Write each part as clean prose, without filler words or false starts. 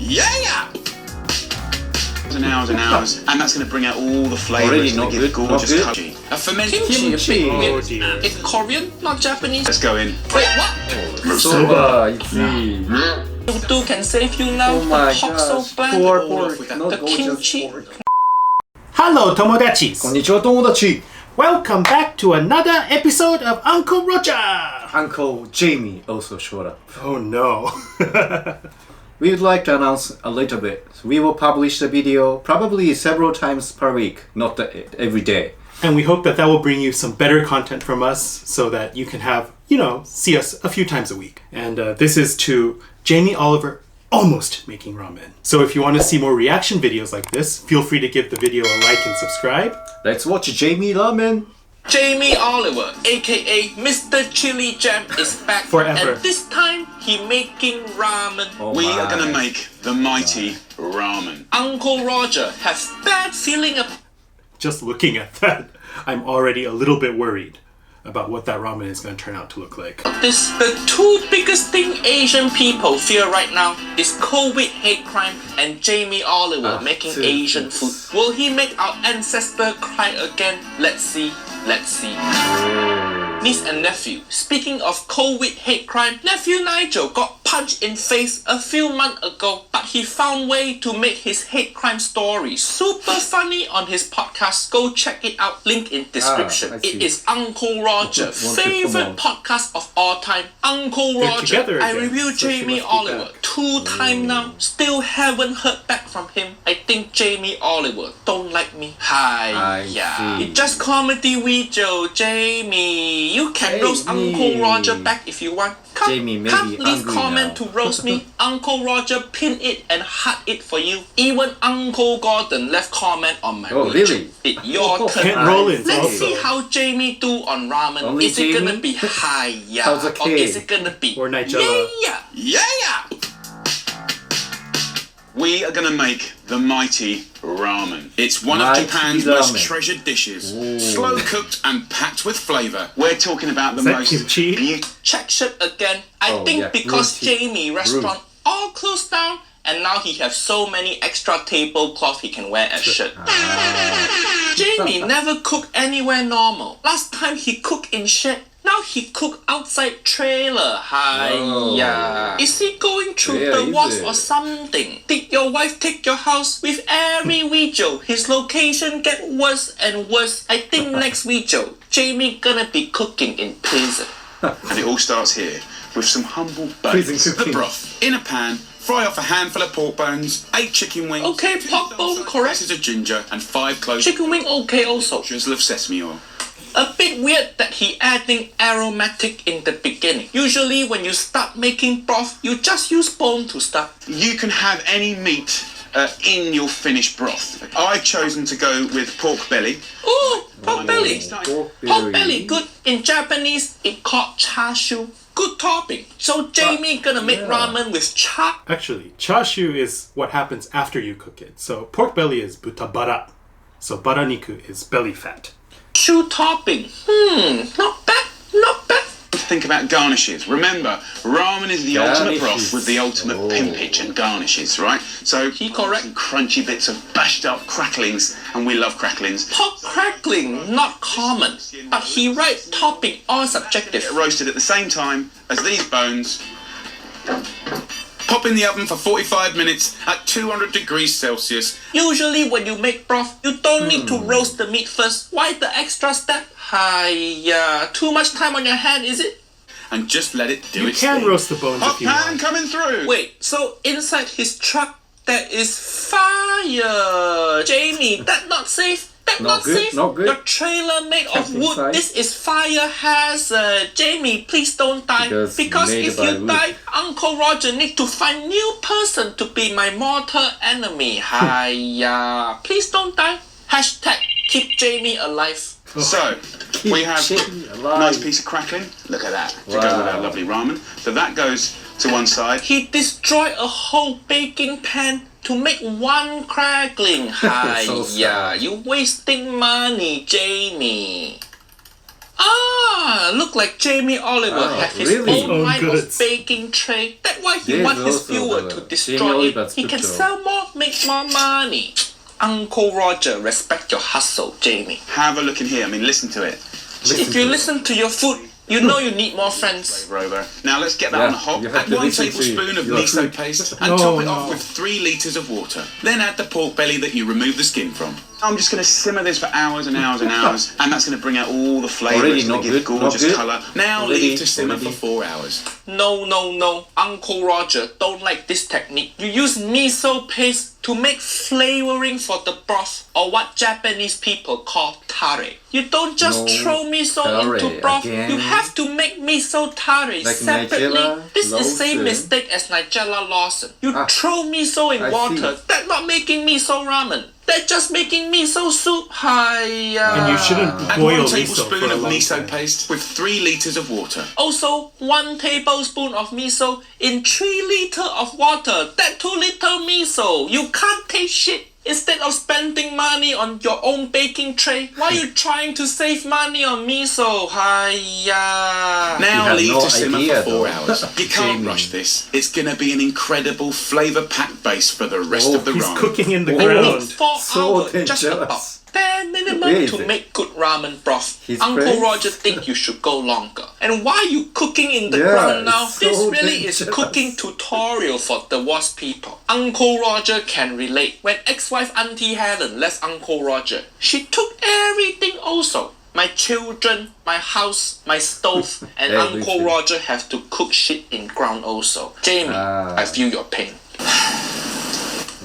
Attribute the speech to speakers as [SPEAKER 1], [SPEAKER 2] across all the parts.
[SPEAKER 1] Yeah! And hours, and that's going to bring out all the flavours and give gorgeous kimchi. A fermented kimchi.
[SPEAKER 2] It's Korean, not Japanese.
[SPEAKER 1] Let's go in.
[SPEAKER 2] Wait, what?
[SPEAKER 3] Soba, Itzy.
[SPEAKER 2] Ippudo can save you now.
[SPEAKER 3] Oh my
[SPEAKER 2] the pork so
[SPEAKER 3] gosh,
[SPEAKER 2] bland.
[SPEAKER 3] pork,
[SPEAKER 2] The
[SPEAKER 3] not
[SPEAKER 2] kimchi.
[SPEAKER 3] gorgeous pork.
[SPEAKER 4] Hello, Tomodachis!
[SPEAKER 3] こんにちは、友達.
[SPEAKER 4] Welcome back to another episode of Uncle Roger!
[SPEAKER 3] Uncle Jamie also showed up.
[SPEAKER 4] Oh no.
[SPEAKER 3] We would like to announce a little bit. We will publish the video probably several times per week, not every day.
[SPEAKER 4] And we hope that will bring you some better content from us so that you can have, see us a few times a week. And this is to Jamie Oliver Almost Making Ramen. So if you want to see more reaction videos like this, feel free to give the video a like and subscribe.
[SPEAKER 3] Let's watch Jamie Ramen.
[SPEAKER 2] Jamie Oliver, aka Mr. Chili Jam, is back.
[SPEAKER 4] Forever.
[SPEAKER 2] And this time, he making ramen.
[SPEAKER 3] Oh
[SPEAKER 1] We
[SPEAKER 3] my.
[SPEAKER 1] are going to make the mighty ramen.
[SPEAKER 2] Uncle Roger has bad feeling about
[SPEAKER 4] Just looking at that, I'm already a little bit worried about what that ramen is going to turn out to look like.
[SPEAKER 2] this. The two biggest thing Asian people fear right now is COVID hate crime and Jamie Oliver making Asian food. Will he make our ancestor cry again? Let's see. Niece and nephew. Speaking of COVID hate crime, nephew Nigel got punched in face a few months ago, but he found way to make his hate crime story super funny on his podcast. Go check it out. Link in description.
[SPEAKER 3] I see.
[SPEAKER 2] It is Uncle Roger,
[SPEAKER 3] Want to
[SPEAKER 2] favorite podcast of all time. Uncle
[SPEAKER 4] They're
[SPEAKER 2] Roger.
[SPEAKER 4] together
[SPEAKER 2] I
[SPEAKER 4] again,
[SPEAKER 2] reviewed
[SPEAKER 4] so she
[SPEAKER 2] Jamie
[SPEAKER 4] must be
[SPEAKER 2] Oliver
[SPEAKER 4] back.
[SPEAKER 2] 2 times now. Still haven't heard back from him. I think Jamie Oliver don't like me.
[SPEAKER 3] I
[SPEAKER 2] Yeah.
[SPEAKER 3] see.
[SPEAKER 2] It's just comedy video, Jamie. You can roast
[SPEAKER 3] Jamie.
[SPEAKER 2] Uncle Roger back if you want. Come,
[SPEAKER 3] Jamie may
[SPEAKER 2] come
[SPEAKER 3] be
[SPEAKER 2] leave
[SPEAKER 3] hungry
[SPEAKER 2] comment
[SPEAKER 3] now.
[SPEAKER 2] to roast me. Uncle Roger pin it and heart it for you. Even Uncle Gordon left comment on my
[SPEAKER 3] Oh,
[SPEAKER 2] video.
[SPEAKER 3] really?
[SPEAKER 2] It's your turn.
[SPEAKER 4] Kent Rollins
[SPEAKER 2] Let's
[SPEAKER 4] also.
[SPEAKER 2] see how Jamie do on ramen.
[SPEAKER 3] Only
[SPEAKER 2] Is it gonna
[SPEAKER 3] Jamie?
[SPEAKER 2] be high,
[SPEAKER 3] How's the
[SPEAKER 2] or
[SPEAKER 3] kid?
[SPEAKER 2] is it gonna be
[SPEAKER 4] Or Nigella?
[SPEAKER 2] yeah?
[SPEAKER 1] We are going to make the mighty ramen. It's one
[SPEAKER 3] Mighty
[SPEAKER 1] of Japan's
[SPEAKER 3] ramen.
[SPEAKER 1] most treasured dishes. Slow cooked and packed with flavour. We're talking about the
[SPEAKER 4] Is that
[SPEAKER 1] most
[SPEAKER 4] kimchi?
[SPEAKER 1] beautiful.
[SPEAKER 2] Check shit again. I
[SPEAKER 3] Oh,
[SPEAKER 2] think
[SPEAKER 3] yeah.
[SPEAKER 2] because
[SPEAKER 3] Room tea.
[SPEAKER 2] Jamie restaurant all closed down and now he has so many extra tablecloth he can wear as shirt. Jamie never cooked anywhere normal. Last time he cooked in shed. Now he cook outside trailer. Hiya. Is he going through
[SPEAKER 3] Where
[SPEAKER 2] the
[SPEAKER 3] is
[SPEAKER 2] walls
[SPEAKER 3] it?
[SPEAKER 2] or something? Did your wife take your house? With every video, his location get worse and worse. I think next video, Jamie gonna be cooking in prison.
[SPEAKER 1] And it all starts here with some humble
[SPEAKER 3] Prison
[SPEAKER 1] bones. The
[SPEAKER 3] cooking.
[SPEAKER 1] broth. In a pan, fry off a handful of pork bones, 8 chicken wings,
[SPEAKER 2] Okay,
[SPEAKER 1] 2
[SPEAKER 2] pork bone,
[SPEAKER 1] double-sized
[SPEAKER 2] correct.
[SPEAKER 1] pieces of ginger, and 5 cloves
[SPEAKER 2] Chicken wing okay also.
[SPEAKER 1] drizzle of sesame oil.
[SPEAKER 2] A bit weird that he adding aromatic in the beginning. Usually when you start making broth, you just use bone to start.
[SPEAKER 1] You can have any meat in your finished broth. I've chosen to go with pork belly.
[SPEAKER 2] Ooh, pork belly.
[SPEAKER 3] Pork
[SPEAKER 2] Pork belly, good. In Japanese, it called char siu. Good topping. So Jamie gonna make ramen with char.
[SPEAKER 4] Actually, chashu is what happens after you cook it. So pork belly is butabara. So baraniku is belly fat.
[SPEAKER 2] Shoe topping. Not bad.
[SPEAKER 1] Think about garnishes. Remember, ramen is the ultimate broth
[SPEAKER 3] Garnishes.
[SPEAKER 1] with the ultimate pimpage and garnishes, right? So
[SPEAKER 2] He correct.
[SPEAKER 1] some crunchy bits of bashed up cracklings, and we love cracklings.
[SPEAKER 2] Pork crackling, not common. But he write topping, all subjective.
[SPEAKER 1] Get roasted at the same time as these bones. Pop in the oven for 45 minutes at 200 degrees Celsius.
[SPEAKER 2] Usually when you make broth, you don't need to roast the meat first. Why the extra step? Hiya. Too much time on your hand, is it?
[SPEAKER 1] And just let it do
[SPEAKER 4] You
[SPEAKER 1] its
[SPEAKER 4] can
[SPEAKER 1] thing.
[SPEAKER 4] roast the bones
[SPEAKER 1] Hot
[SPEAKER 4] if you
[SPEAKER 1] pan
[SPEAKER 4] want.
[SPEAKER 1] coming through.
[SPEAKER 2] Wait, so inside his truck there is fire. Jamie, that not safe. That
[SPEAKER 3] Not
[SPEAKER 2] not
[SPEAKER 3] good,
[SPEAKER 2] safe.
[SPEAKER 3] not good.
[SPEAKER 2] Your trailer made of
[SPEAKER 3] Camping
[SPEAKER 2] wood.
[SPEAKER 3] site.
[SPEAKER 2] This is fire hazard. Jamie, please don't die.
[SPEAKER 3] Because made
[SPEAKER 2] if
[SPEAKER 3] by
[SPEAKER 2] you
[SPEAKER 3] wood.
[SPEAKER 2] die, Uncle Roger need to find new person to be my mortal enemy. Hiya. Please don't die. Hashtag keep Jamie alive.
[SPEAKER 1] So, we have
[SPEAKER 3] Jamie
[SPEAKER 1] a
[SPEAKER 3] alive.
[SPEAKER 1] nice piece of crackling. Look at that. To go with our
[SPEAKER 3] Wow.
[SPEAKER 1] lovely ramen. So that goes to one side.
[SPEAKER 2] He destroyed a whole baking pan to make one crackling.
[SPEAKER 3] So
[SPEAKER 2] Hiya, you wasting money, Jamie. Look like Jamie Oliver has his
[SPEAKER 3] really?
[SPEAKER 2] own line of
[SPEAKER 4] goods.
[SPEAKER 2] baking tray. That's why he
[SPEAKER 3] There's
[SPEAKER 2] wants his
[SPEAKER 3] also
[SPEAKER 2] viewer
[SPEAKER 3] the
[SPEAKER 2] to
[SPEAKER 3] Jamie
[SPEAKER 2] destroy it.
[SPEAKER 3] Oliver's
[SPEAKER 2] He can
[SPEAKER 3] picture.
[SPEAKER 2] sell more, make more money. Uncle Roger, respect your hustle, Jamie.
[SPEAKER 1] Have a look in here. I mean, listen to it.
[SPEAKER 2] If you listen to your food, you know you need more friends.
[SPEAKER 1] Over. Now let's get that
[SPEAKER 3] Yeah,
[SPEAKER 1] on a hob.
[SPEAKER 3] you have
[SPEAKER 1] Add
[SPEAKER 3] to
[SPEAKER 1] 1
[SPEAKER 3] listen to
[SPEAKER 1] tablespoon of
[SPEAKER 3] your
[SPEAKER 1] miso
[SPEAKER 3] food.
[SPEAKER 1] paste and
[SPEAKER 4] No,
[SPEAKER 1] top it
[SPEAKER 4] no.
[SPEAKER 1] off with 3 litres of water. Then add the pork belly that you remove the skin from. I'm just going to simmer this for hours and hours and hours, and that's going to bring out all the flavour.
[SPEAKER 3] Already
[SPEAKER 1] It's going
[SPEAKER 3] not
[SPEAKER 1] to give
[SPEAKER 3] good, not
[SPEAKER 1] gorgeous
[SPEAKER 3] good.
[SPEAKER 1] colour. Now
[SPEAKER 3] Already,
[SPEAKER 1] leave to simmer
[SPEAKER 3] already.
[SPEAKER 1] for 4 hours.
[SPEAKER 2] No. Uncle Roger don't like this technique. You use miso paste to make flavoring for the broth, or what Japanese people call tare. You don't just
[SPEAKER 3] No,
[SPEAKER 2] throw miso
[SPEAKER 3] tare
[SPEAKER 2] into broth.
[SPEAKER 3] again.
[SPEAKER 2] You have to make miso tare
[SPEAKER 3] Like
[SPEAKER 2] separately.
[SPEAKER 3] Nigella
[SPEAKER 2] This is the same
[SPEAKER 3] Lawson.
[SPEAKER 2] mistake as Nigella Lawson. You
[SPEAKER 3] Ah,
[SPEAKER 2] throw miso in
[SPEAKER 3] I
[SPEAKER 2] water.
[SPEAKER 3] see.
[SPEAKER 2] That's not making miso ramen. That's just making miso soup. Hiya.
[SPEAKER 4] And you shouldn't
[SPEAKER 1] Add
[SPEAKER 4] boil
[SPEAKER 1] 1
[SPEAKER 4] miso
[SPEAKER 1] tablespoon
[SPEAKER 4] for a
[SPEAKER 1] of
[SPEAKER 4] long
[SPEAKER 1] miso
[SPEAKER 4] time.
[SPEAKER 1] paste with 3 litres of water.
[SPEAKER 2] Also, 1 tablespoon of miso in 3 liters of water. That's 2 liters miso. You can't taste shit. Instead of spending money on your own baking tray, why are you trying to save money on miso? Hiya.
[SPEAKER 1] Now
[SPEAKER 3] have
[SPEAKER 1] leave
[SPEAKER 3] no
[SPEAKER 1] to simmer
[SPEAKER 3] idea,
[SPEAKER 1] for 4
[SPEAKER 3] though.
[SPEAKER 1] hours. You can't
[SPEAKER 3] Jamie.
[SPEAKER 1] rush this. It's going to be an incredible flavour-packed base for the rest
[SPEAKER 3] Oh,
[SPEAKER 1] of the
[SPEAKER 4] He's
[SPEAKER 1] ramen.
[SPEAKER 4] cooking in the
[SPEAKER 3] Oh.
[SPEAKER 4] ground.
[SPEAKER 2] 4
[SPEAKER 3] So
[SPEAKER 2] hours, just
[SPEAKER 3] dangerous.
[SPEAKER 2] about. Bare minimum
[SPEAKER 3] Where is
[SPEAKER 2] to
[SPEAKER 3] it?
[SPEAKER 2] make good ramen broth.
[SPEAKER 3] His
[SPEAKER 2] Uncle
[SPEAKER 3] friends?
[SPEAKER 2] Roger think you should go longer. And why are you cooking in the
[SPEAKER 3] Yeah,
[SPEAKER 2] ground now?
[SPEAKER 3] it's
[SPEAKER 2] This
[SPEAKER 3] so
[SPEAKER 2] really is
[SPEAKER 3] dangerous.
[SPEAKER 2] cooking tutorial for the WASP people. Uncle Roger can relate. When ex-wife Auntie Helen left Uncle Roger, she took everything also. My children, my house, my stove, and Uncle
[SPEAKER 3] Everything.
[SPEAKER 2] Roger have to cook shit in ground also. Jamie, I feel your pain.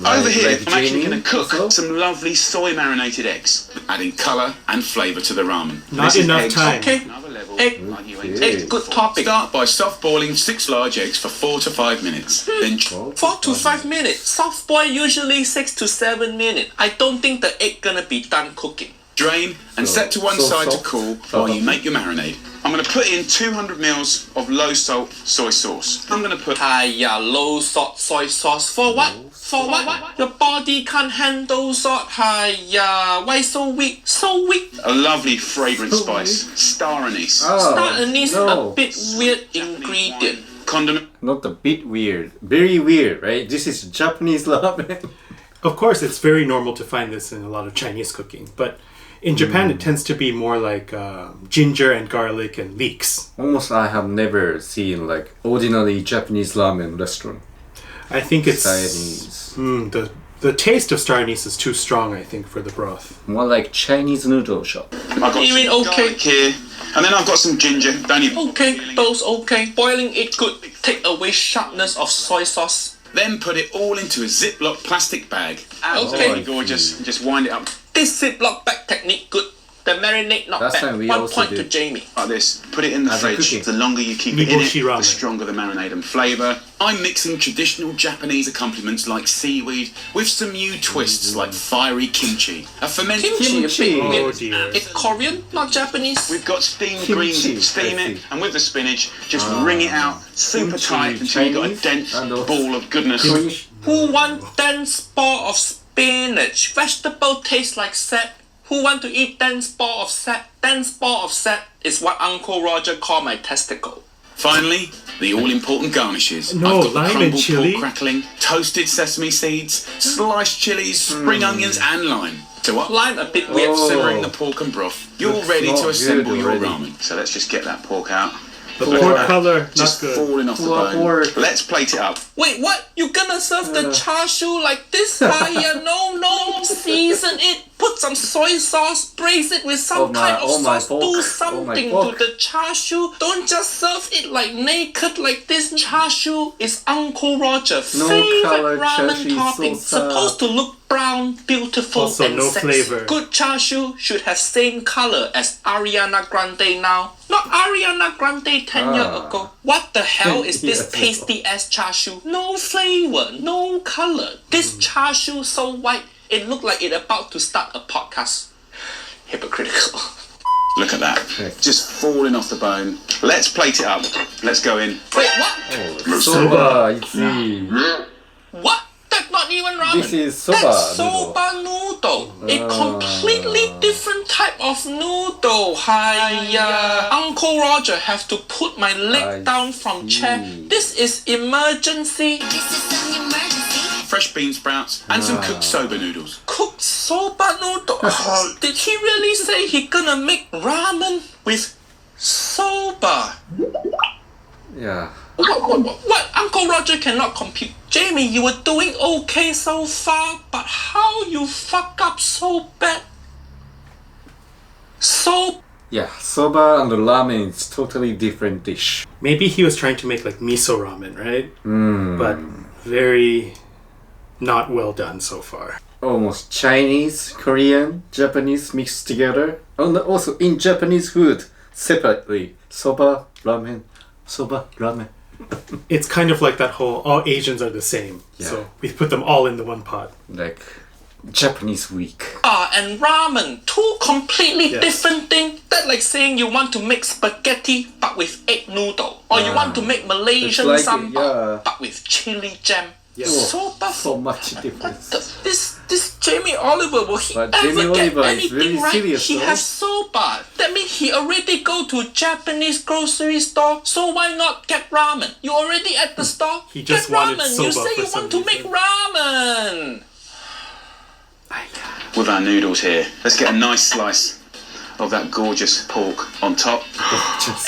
[SPEAKER 1] Over here,
[SPEAKER 3] like
[SPEAKER 1] I'm actually
[SPEAKER 3] Jamie
[SPEAKER 1] going to cook
[SPEAKER 3] also?
[SPEAKER 1] some lovely soy marinated eggs, adding colour and flavour to the ramen.
[SPEAKER 4] Not
[SPEAKER 1] This is
[SPEAKER 4] enough
[SPEAKER 1] eggs.
[SPEAKER 4] time.
[SPEAKER 2] Okay.
[SPEAKER 1] Another level.
[SPEAKER 2] Egg.
[SPEAKER 1] like you
[SPEAKER 3] Okay.
[SPEAKER 1] ain't
[SPEAKER 2] Egg, good topic.
[SPEAKER 1] Start by soft boiling 6 large eggs for 4 to 5 minutes. Then
[SPEAKER 2] 4 to 5 minutes. Soft boil usually 6 to 7 minutes. I don't think the egg gonna be done cooking.
[SPEAKER 1] drain and set to one
[SPEAKER 3] so
[SPEAKER 1] side to
[SPEAKER 3] soft.
[SPEAKER 1] cool while you make your marinade. I'm going to put in 200 mils of low salt soy sauce. I'm going to put
[SPEAKER 2] Hiya, low salt soy sauce. For what? For what? Your body can't handle salt. Hiya, why so weak? So weak.
[SPEAKER 1] a lovely fragrant
[SPEAKER 3] So
[SPEAKER 1] spice, star anise,
[SPEAKER 2] Star anise,
[SPEAKER 3] no.
[SPEAKER 2] a bit weird ingredient.
[SPEAKER 1] condiment.
[SPEAKER 3] Not a bit weird. Very weird, right? This is Japanese ramen.
[SPEAKER 4] Of course, it's very normal to find this in a lot of Chinese cooking, but in Japan it tends to be more like ginger and garlic and leeks.
[SPEAKER 3] Almost I have never seen like ordinary Japanese ramen restaurant.
[SPEAKER 4] I think it's
[SPEAKER 3] Taiwanese.
[SPEAKER 4] the taste of star anise is too strong, I think, for the broth.
[SPEAKER 3] More like Chinese noodle shop.
[SPEAKER 1] I've got
[SPEAKER 2] You mean
[SPEAKER 1] some
[SPEAKER 2] okay?
[SPEAKER 1] garlic here, and then I've got some ginger. Don't even
[SPEAKER 2] Okay, those okay. Boiling it good. Take away sharpness of soy sauce.
[SPEAKER 1] Then put it all into a Ziploc plastic bag.
[SPEAKER 2] Okay.
[SPEAKER 1] Absolutely gorgeous. Just wind it up
[SPEAKER 2] This Ziploc bag technique good. The marinade not
[SPEAKER 3] Last
[SPEAKER 2] bad.
[SPEAKER 3] time we
[SPEAKER 2] 1
[SPEAKER 3] also
[SPEAKER 2] point to
[SPEAKER 3] did.
[SPEAKER 2] Jamie.
[SPEAKER 1] like this. Put it in the
[SPEAKER 3] As a
[SPEAKER 1] fridge.
[SPEAKER 3] cooking.
[SPEAKER 1] The longer you keep it in it,
[SPEAKER 4] Nigoshi ramen.
[SPEAKER 1] the stronger the marinade and flavour. I'm mixing traditional Japanese accompaniments like seaweed with some new twists like fiery kimchi. A fermented
[SPEAKER 2] Kimchi, a bit
[SPEAKER 3] Oh,
[SPEAKER 2] weird.
[SPEAKER 4] dear.
[SPEAKER 2] It's Korean, not Japanese.
[SPEAKER 1] We've got steamed
[SPEAKER 3] Kimchi,
[SPEAKER 1] greens, steam
[SPEAKER 3] I
[SPEAKER 1] it,
[SPEAKER 3] see.
[SPEAKER 1] and with the spinach, just wring it out super
[SPEAKER 3] Kimchi,
[SPEAKER 1] tight until you got a
[SPEAKER 3] Chinese,
[SPEAKER 1] dense
[SPEAKER 3] and also-
[SPEAKER 1] ball of goodness.
[SPEAKER 2] Who want dense ball of spinach? Vegetable tastes like sap. Who want to eat dense ball of sap? Dense ball of sap is what Uncle Roger called my testicle.
[SPEAKER 1] Finally, the all-important garnishes.
[SPEAKER 4] No,
[SPEAKER 1] I've got
[SPEAKER 4] lime
[SPEAKER 1] the
[SPEAKER 4] and
[SPEAKER 1] crumbled
[SPEAKER 4] chili.
[SPEAKER 1] pork crackling, toasted sesame seeds, sliced chilies, spring onions, and lime. To what?
[SPEAKER 2] Lime a bit weird.
[SPEAKER 3] Oh.
[SPEAKER 1] Simmering the pork and broth. You're
[SPEAKER 3] Looks
[SPEAKER 1] ready
[SPEAKER 3] not
[SPEAKER 1] to assemble
[SPEAKER 3] good
[SPEAKER 1] your
[SPEAKER 3] already.
[SPEAKER 1] ramen. So let's just get that pork out.
[SPEAKER 4] The pork color, not
[SPEAKER 1] Just
[SPEAKER 4] good.
[SPEAKER 1] falling off the
[SPEAKER 3] Poor
[SPEAKER 1] bone.
[SPEAKER 3] pork.
[SPEAKER 1] Let's plate it up.
[SPEAKER 2] Wait, what? You gonna serve the char siu like this? Hiya, no. Season it. Put some soy sauce. Braise it with some
[SPEAKER 3] Oh my-
[SPEAKER 2] kind of
[SPEAKER 3] oh my
[SPEAKER 2] sauce.
[SPEAKER 3] pork.
[SPEAKER 2] Do
[SPEAKER 3] Oh my
[SPEAKER 2] something
[SPEAKER 3] pork.
[SPEAKER 2] to the char siu. Don't just serve it like naked like this. Char siu is Uncle Roger
[SPEAKER 3] No
[SPEAKER 2] favorite
[SPEAKER 3] color char
[SPEAKER 2] ramen
[SPEAKER 3] siu, so
[SPEAKER 2] topping.
[SPEAKER 3] sad.
[SPEAKER 2] Supposed to look brown, beautiful,
[SPEAKER 4] Also
[SPEAKER 2] and
[SPEAKER 4] no
[SPEAKER 2] sexy.
[SPEAKER 4] flavor.
[SPEAKER 2] Good char siu should have same color as Ariana Grande now. Not Ariana Grande 10 years ago. What the hell is
[SPEAKER 3] 10
[SPEAKER 2] this
[SPEAKER 3] years ago.
[SPEAKER 2] tasty ass char siu? No flavor, no color. This char siu so white, it looked like it about to start a podcast. Hypocritical.
[SPEAKER 1] Look at that. Just falling off the bone. Let's plate it up. Let's go in.
[SPEAKER 2] Wait, what?
[SPEAKER 3] Soba, I see.
[SPEAKER 2] What? That's not even ramen.
[SPEAKER 3] This is soba
[SPEAKER 2] That's
[SPEAKER 3] noodle.
[SPEAKER 2] soba noodle. A completely different type of noodle. Hiya. Uncle Roger have to put my leg down from chair. This is emergency.
[SPEAKER 1] Fresh bean sprouts and some cooked soba noodles.
[SPEAKER 2] Cooked soba noodle. Did he really say he gonna make ramen with soba?
[SPEAKER 3] Yeah.
[SPEAKER 2] What? Uncle Roger cannot compute. Jamie, you were doing okay so far, but how you fuck up so bad?
[SPEAKER 3] Yeah, soba and ramen is totally different dish.
[SPEAKER 4] Maybe he was trying to make like miso ramen, right? But very not well done so far.
[SPEAKER 3] Almost Chinese, Korean, Japanese mixed together. And also in Japanese food, separately. Soba, ramen, soba, ramen.
[SPEAKER 4] It's kind of like that whole all Asians are the same.
[SPEAKER 3] Yeah.
[SPEAKER 4] So we put them all in the one pot.
[SPEAKER 3] Like Japanese week.
[SPEAKER 2] And ramen, two completely
[SPEAKER 4] Yes.
[SPEAKER 2] different things. That's like saying you want to make spaghetti but with egg noodle, or you want to make Malaysian
[SPEAKER 3] It's like,
[SPEAKER 2] sambal but with chili jam. Soba.
[SPEAKER 3] So much difference.
[SPEAKER 2] This Jamie Oliver, will he
[SPEAKER 3] But
[SPEAKER 2] ever
[SPEAKER 3] Jamie
[SPEAKER 2] get
[SPEAKER 3] Oliver is
[SPEAKER 2] anything
[SPEAKER 3] really
[SPEAKER 2] right?
[SPEAKER 3] serious,
[SPEAKER 2] He
[SPEAKER 3] though.
[SPEAKER 2] has soba. That means he already go to Japanese grocery store. So why not get ramen? You already at the store.
[SPEAKER 4] He just
[SPEAKER 2] get
[SPEAKER 4] wanted
[SPEAKER 2] ramen.
[SPEAKER 4] soba
[SPEAKER 2] You say
[SPEAKER 4] for
[SPEAKER 2] you
[SPEAKER 4] some
[SPEAKER 2] want to make
[SPEAKER 4] reason.
[SPEAKER 2] ramen.
[SPEAKER 1] With our noodles here, let's get a nice slice of that gorgeous pork on top.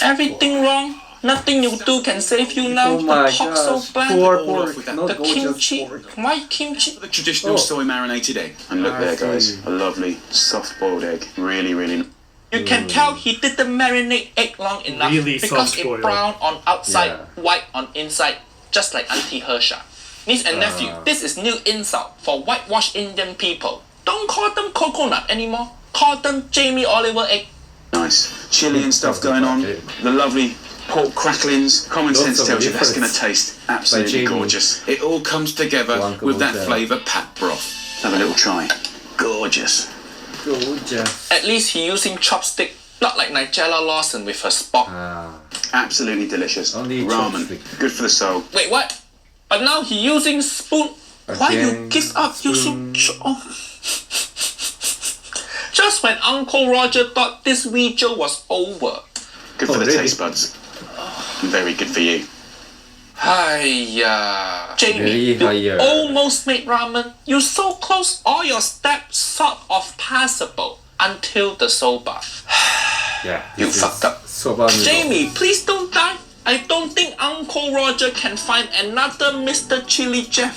[SPEAKER 2] Everything wrong. Nothing you do can save you now.
[SPEAKER 3] Oh my
[SPEAKER 2] the pork so
[SPEAKER 3] gosh,
[SPEAKER 2] bad.
[SPEAKER 3] poor
[SPEAKER 1] All
[SPEAKER 3] pork,
[SPEAKER 1] off with that.
[SPEAKER 3] not
[SPEAKER 2] The
[SPEAKER 3] gorgeous
[SPEAKER 2] kimchi.
[SPEAKER 3] pork.
[SPEAKER 2] Why kimchi?
[SPEAKER 1] The traditional soy marinated egg. And look
[SPEAKER 3] I
[SPEAKER 1] there, guys.
[SPEAKER 3] see.
[SPEAKER 1] A lovely soft boiled egg. Really, really.
[SPEAKER 2] You can tell he didn't marinate egg long enough
[SPEAKER 4] Really
[SPEAKER 2] because
[SPEAKER 4] soft-boiled.
[SPEAKER 2] it brown on outside,
[SPEAKER 3] Yeah.
[SPEAKER 2] white on inside, just like Auntie Hersha. Niece and nephew, this is new insult for whitewashed Indian people. Don't call them coconut anymore. Call them Jamie Oliver egg.
[SPEAKER 1] Nice. Chili and stuff going on. The lovely pork cracklings. Common
[SPEAKER 3] Lots
[SPEAKER 1] sense
[SPEAKER 3] of
[SPEAKER 1] tells you that's going to
[SPEAKER 3] difference.
[SPEAKER 1] taste absolutely
[SPEAKER 3] Jamie.
[SPEAKER 1] gorgeous. It all comes together
[SPEAKER 3] Blanco
[SPEAKER 1] with that
[SPEAKER 3] Motel.
[SPEAKER 1] flavour pat broth. Have a little try. Gorgeous.
[SPEAKER 3] Gorgeous.
[SPEAKER 2] At least he using chopstick, not like Nigella Lawson with her spock.
[SPEAKER 1] Absolutely delicious.
[SPEAKER 3] Only
[SPEAKER 1] Ramen.
[SPEAKER 3] chopstick.
[SPEAKER 1] Good for the soul.
[SPEAKER 2] Wait, what? But now he using spoon. Why you
[SPEAKER 3] Again,
[SPEAKER 2] give up using Just when Uncle Roger thought this video was over.
[SPEAKER 1] Good for the
[SPEAKER 3] really?
[SPEAKER 1] taste buds. And very good for you.
[SPEAKER 2] Hiya. Jamie,
[SPEAKER 3] Very
[SPEAKER 2] you
[SPEAKER 3] hiya.
[SPEAKER 2] almost made ramen. You so close, all your steps sort of passable until the soba.
[SPEAKER 3] Yeah.
[SPEAKER 2] You
[SPEAKER 3] this is
[SPEAKER 2] fucked up.
[SPEAKER 3] Soba noodle.
[SPEAKER 2] Jamie, please don't die. I don't think Uncle Roger can find another Mr. Chili Jam.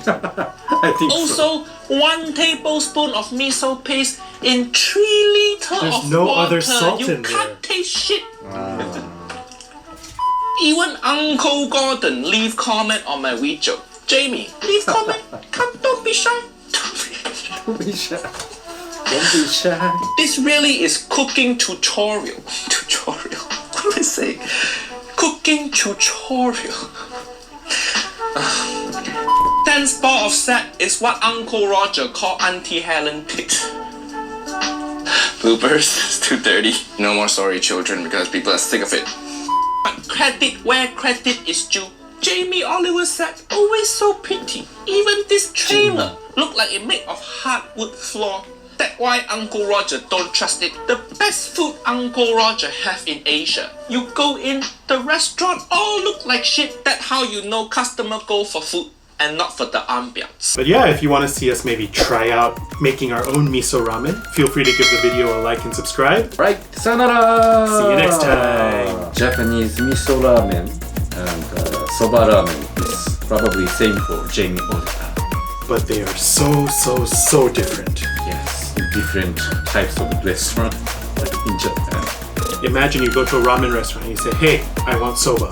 [SPEAKER 3] I think so.
[SPEAKER 2] Also, 1 tablespoon of miso paste in 3 liters
[SPEAKER 4] There's
[SPEAKER 2] of
[SPEAKER 4] no
[SPEAKER 2] water.
[SPEAKER 4] other salt
[SPEAKER 2] you
[SPEAKER 4] in
[SPEAKER 2] can't
[SPEAKER 4] there.
[SPEAKER 2] taste shit. Even Uncle Gordon leave comment on my video. Jamie, leave comment. Come, don't be shy.
[SPEAKER 3] Don't be shy. Don't be shy.
[SPEAKER 2] This really is cooking tutorial. Tutorial. What am I saying? Cooking tutorial. 10 spot of set is what Uncle Roger called Auntie Helen picked. Bloopers, it's too dirty. No more sorry children because people are sick of it. But credit where credit is due. Jamie Oliver said, always so pretty. Even this trailer looked like it made of hardwood floor. That's why Uncle Roger don't trust it. The best food Uncle Roger have in Asia. You go in, the restaurant all look like shit. That's how you know customer go for food and not for the ambience.
[SPEAKER 4] But yeah, if you want to see us maybe try out making our own miso ramen, feel free to give the video a like and subscribe.
[SPEAKER 3] Right, sayonara!
[SPEAKER 4] See you next time.
[SPEAKER 3] Japanese miso ramen and soba ramen is probably same for Jamie Oliver.
[SPEAKER 4] But they are so different.
[SPEAKER 3] Yes, different types of restaurant like in Japan.
[SPEAKER 4] Imagine you go to a ramen restaurant and you say, hey, I want soba.